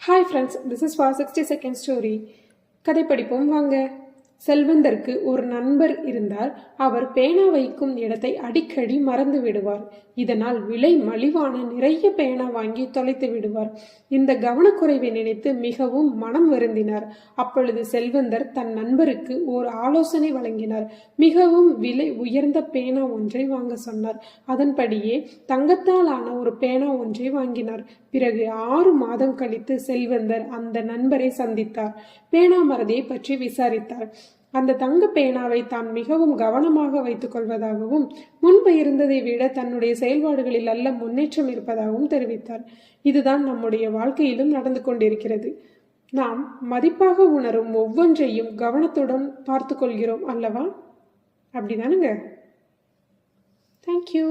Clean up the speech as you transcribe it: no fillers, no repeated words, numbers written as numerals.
Hi friends, this is for 60 second story. கதை படிப்போம் வாங்க. செல்வந்தருக்கு ஒரு நண்பர் இருந்தார். அவர் பேனா வைக்கும் இடத்தை அடிக்கடி மறந்து விடுவார். இதனால் விலை மலிவான நிறைய பேனா வாங்கி தொலைத்து விடுவார். இந்த கவனக்குறைவை நினைத்து மிகவும் மனம் வருந்தினார். அப்பொழுது செல்வந்தர் தன் நண்பருக்கு ஒரு ஆலோசனை வழங்கினார். மிகவும் விலை உயர்ந்த பேனா ஒன்றை வாங்க சொன்னார். அதன்படியே தங்கத்தால் ஆன ஒரு பேனா ஒன்றை வாங்கினார். பிறகு 6 மாதம் கழித்து செல்வந்தர் அந்த நண்பரை சந்தித்தார். பேனா மறதியை பற்றி விசாரித்தார். அந்த தங்க பேனாவை தான் மிகவும் கவனமாக வைத்துக் கொள்வதாகவும் முன்பு இருந்ததை விட தன்னுடைய செயல்பாடுகளில் நல்ல முன்னேற்றம் இருப்பதாகவும் தெரிவித்தார். இதுதான் நம்முடைய வாழ்க்கையிலும் நடந்து கொண்டிருக்கிறது. நாம் மதிப்பாக உணரும் ஒவ்வொன்றையும் கவனத்துடன் பார்த்து கொள்கிறோம் அல்லவா? அப்படிதானுங்க. தேங்க்யூ.